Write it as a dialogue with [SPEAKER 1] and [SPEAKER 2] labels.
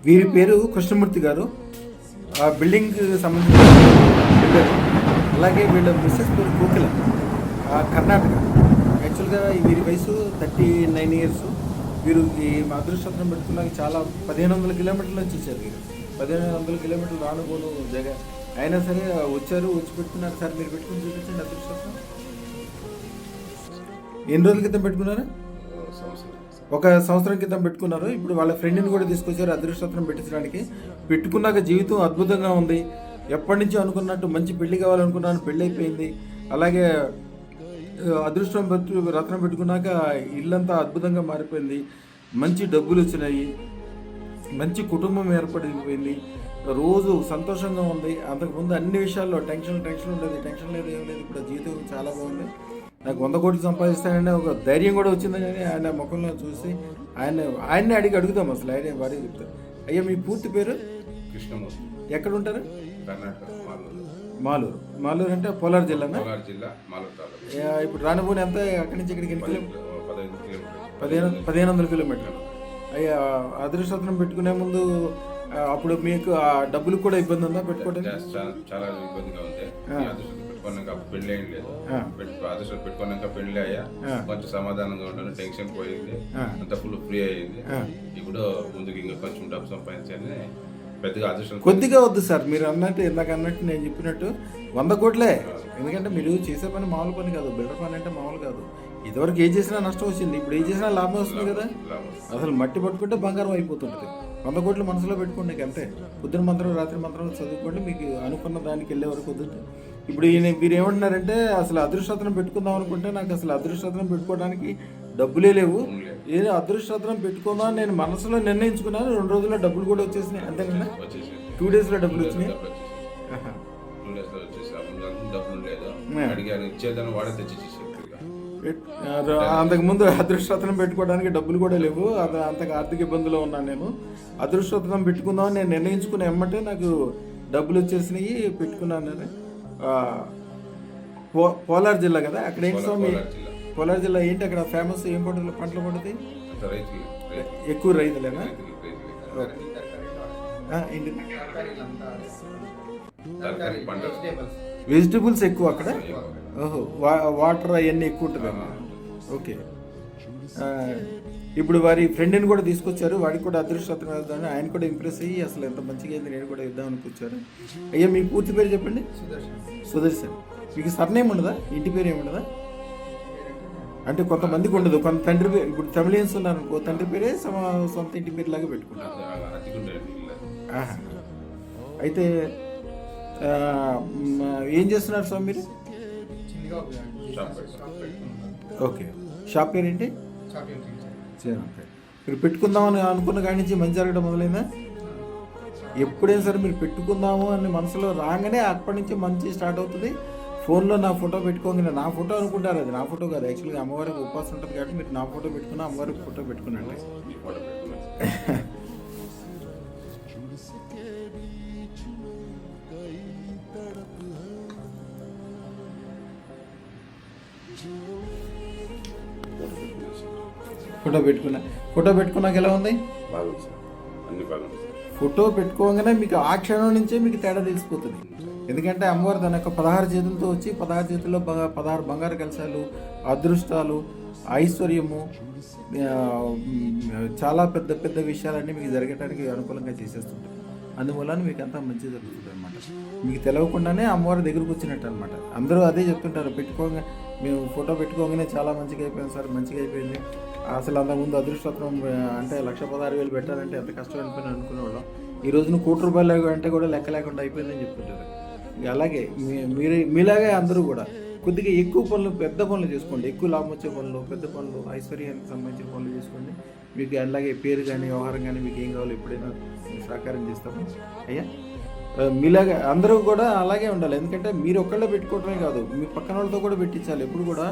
[SPEAKER 1] వీరి పేరు కృష్ణమూర్తి గారు. ఆ బిల్డింగ్ సంబంధించిన బిల్డర్. అలాగే వీళ్ళ మిస్సెస్ పేరు కోకిల, కర్ణాటక. యాక్చువల్గా వీరి వయసు 39 ఇయర్స్. వీరు ఈ అదృష్టం పెట్టుకున్నాక చాలా 1500 కిలోమీటర్ల నుంచి వచ్చారు. వీరు 1500 కిలోమీటర్లు రానుకోను జగ అయినా సరే వచ్చారు, వచ్చి పెట్టుకున్నారు. సార్ మీరు పెట్టుకుని చూపించండి అదృష్టం. ఎన్ని రోజుల క్రితం పెట్టుకున్నారు? ఒక సంవత్సరం క్రితం పెట్టుకున్నారు. ఇప్పుడు వాళ్ళ ఫ్రెండ్ని కూడా తీసుకొచ్చారు అదృష్టం పెట్టించడానికి. పెట్టుకున్నాక జీవితం అద్భుతంగా ఉంది. ఎప్పటి నుంచో అనుకున్నట్టు మంచి పెళ్లి కావాలనుకున్నాను, పెళ్ళి అయిపోయింది. అలాగే అదృష్టం రత్నం పెట్టుకున్నాక ఇల్లంతా అద్భుతంగా మారిపోయింది. మంచి డబ్బులు వచ్చినాయి, మంచి కుటుంబం ఏర్పడిపోయింది, రోజు సంతోషంగా ఉంది. అంతకుముందు అన్ని విషయాల్లో టెన్షన్ ఉండేది, టెన్షన్ లేదు, ఏం లేదు. ఇప్పుడు జీవితం చాలా బాగుంది. నాకు 100 కోట్లు సంపాదిస్తానని ఒక ధైర్యం కూడా వచ్చిందని ఆయన ముఖంలో చూసి ఆయన్నే అడుగుతాం. అసలు ఆయన వారే చెప్తారు. అయ్యా మీ పూర్తి పేరు?
[SPEAKER 2] కృష్ణమూర్తి.
[SPEAKER 1] ఎక్కడ ఉంటారు?
[SPEAKER 2] కర్ణాటక,
[SPEAKER 1] మాలూరు. మాలూరు అంటే పోలార్ జిల్లానా?
[SPEAKER 2] కోలార్ జిల్లా, మాలూరు తాలూకా.
[SPEAKER 1] ఇప్పుడు రానుపోని ఎంత అక్కడి నుంచి ఇక్కడికి? 1500 కిలోమీటర్లు. అయ్యా అదృష్టం పెట్టుకునే ముందు అప్పుడు మీకు ఆ డబ్బులు కూడా ఇబ్బంది ఉందా పెట్టుకోవడానికి?
[SPEAKER 2] చాలా ఇబ్బందిగా ఉంది. అదృష్టం పెట్టుకున్నాక పెళ్లి అయ్యి లేదు. అదృష్టం పెట్టుకున్నాక పెళ్లి అయ్యా, కొంచెం సమాధానంగా ఉంటాను, టెన్షన్ పోయింది, అంత ఫుల్ ఫ్రీ అయ్యింది. ఇప్పుడు ముందుకు ఇంకా కొంచెం డబ్బు సంపాదించాలని పెద్దగా అదృష్టం.
[SPEAKER 1] కొద్దిగా వద్దు సార్, మీరు అన్నట్టు ఇందాక అన్నట్టు నేను చెప్పినట్టు 100 కోట్లే. ఎందుకంటే మీరు చేసే పని మామూలు పని కాదు, బిల్డర్ పని అంటే మామూలు కాదు. ఇదివరకు ఏం చేసినా నష్టం వచ్చింది, ఇప్పుడు ఏం చేసినా లాభం వస్తుంది కదా. అసలు మట్టి పట్టుకుంటే బంగారం అయిపోతుంటుంది. 100 కోట్లు మనసులో పెట్టుకోండి, అంతే. పొద్దున మంత్రం రాత్రి మంత్రం చదువుకోండి, మీకు అనుకున్న దానికి వెళ్ళే వరకు వద్దు. ఇప్పుడు మీరు ఏమంటున్నారంటే అసలు అదృష్టం పెట్టుకుందాం అనుకుంటే నాకు అసలు అదృష్టం పెట్టుకోవడానికి డబ్బులే లేవు. ఏదో అదృష్టం పెట్టుకుందాం నేను మనసులో నిర్ణయించుకున్నాను. 2 రోజుల్లో డబ్బులు కూడా వచ్చేసినాయి, అంతేనా? 2 డేస్లో డబ్బులు వచ్చినాయి. అంతకుముందు అదృష్టం పెట్టుకోవడానికి డబ్బులు కూడా లేవు, అంతగా ఆర్థిక ఇబ్బందులో ఉన్నాను నేను. అదృష్టం పెట్టుకుందామని నేను నిర్ణయించుకుని ఎమ్మంటే నాకు డబ్బులు వచ్చేసినాయి, పెట్టుకున్నాను. పోలార్ జిల్లా కదా, అక్కడ ఏంటి స్వామి? పోలార్ జిల్లా ఏంటి అక్కడ ఫేమస్? ఏం పంటలు పండుతాయి? ఎక్కువ రైతులేనా? ఏంటి వెజిటబుల్స్ ఎక్కువ అక్కడ? ఓహో, వాటర్ అవన్నీ ఎక్కువ ఉంటుందమ్మా. ఓకే. ఇప్పుడు వారి ఫ్రెండ్ని కూడా తీసుకొచ్చారు, వాడికి కూడా అదృష్టం వెళ్తాను. ఆయన కూడా ఇంప్రెస్ అయ్యి అసలు ఎంత మంచిగా అయింది, నేను కూడా ఇద్దామని కూర్చారు. అయ్యా మీ పూర్తి పేరు చెప్పండి. సుదర్శన్. మీకు సర్నేమ్ ఉండదా? ఇంటి పేరు ఏముండదా? అంటే కొంతమందికి ఉండదు, కొంత తండ్రి పేరు. ఇప్పుడు తమిళియన్స్ ఉన్నారు అనుకో, తండ్రి పేరే సొంత ఇంటి పేరు లాగా పెట్టుకుంటారు. అయితే ఏం చేస్తున్నారు స్వామి మీరు? ఓకే. షాప్ పేరు ఏంటి? మీరు పెట్టుకుందామని అనుకున్న కాడి నుంచి మంచి జరగడం మొదలైందా? ఎప్పుడైనా సరే మీరు పెట్టుకుందాము అని మనసులో రాగానే అప్పటి నుంచి మంచి స్టార్ట్ అవుతుంది. ఫోన్లో నా ఫోటో పెట్టుకోగానే, నా ఫోటో అనుకుంటారు, అది నా ఫోటో కాదు. యాక్చువల్గా అమ్మవారికి ఉపవాసం ఉంటుంది కాబట్టి మీరు నా ఫోటో పెట్టుకున్నా, అమ్మవారికి ఫోటో పెట్టుకున్నాండి. ఫోటో పెట్టుకున్నాక ఎలా ఉంది? ఫోటో పెట్టుకోగానే మీకు ఆ క్షణం నుంచే మీకు తేడా తెలిసిపోతుంది. ఎందుకంటే అమ్మవారు తన యొక్క 16 చేతులతో వచ్చి 16 చేతుల్లో 16 బంగారు కలశాలు, అదృష్టాలు, ఐశ్వర్యము, చాలా పెద్ద పెద్ద విషయాలన్నీ మీకు జరగడానికి అనుకూలంగా చేసేస్తుంటారు. అందువలన మీకు అంతా మంచి జరుగుతుంది అనమాట. మీకు తెలియకుండానే అమ్మవారి దగ్గరకు వచ్చినట్టు అనమాట. అందరూ అదే చెప్తుంటారు, పెట్టుకోగా మేము ఫోటో పెట్టుకోగానే చాలా మంచిగా అయిపోయింది సార్, మంచిగా అయిపోయింది. అసలు అంతకుముందు అదృష్టం అంటే 1,16,000 పెట్టాలంటే ఎంత కష్టం అయిపోయింది అనుకునేవాళ్ళం. ఈ రోజున ₹1,00,000 అంటే కూడా లెక్క లేకుండా అయిపోయిందని చెప్తుంటారు. అలాగే మీలాగే అందరూ కూడా కొద్దిగా ఎక్కువ పనులు, పెద్ద పనులు చేసుకోండి. ఎక్కువ లాభం వచ్చే పనులు, పెద్ద పనులు, ఐశ్వర్యానికి సంబంధించిన పనులు చేసుకోండి. మీకు అలాగే పేరు కానీ వ్యవహారం కానీ మీకు ఏం కావాలో ఎప్పుడైనా సహకారం చేస్తాము. అయ్యా మీలాగా అందరూ కూడా అలాగే ఉండాలి. ఎందుకంటే మీరు ఒక్కళ్ళే పెట్టుకోవడమే కాదు, మీ పక్కన వాళ్ళతో కూడా పెట్టించాలి. ఎప్పుడు కూడా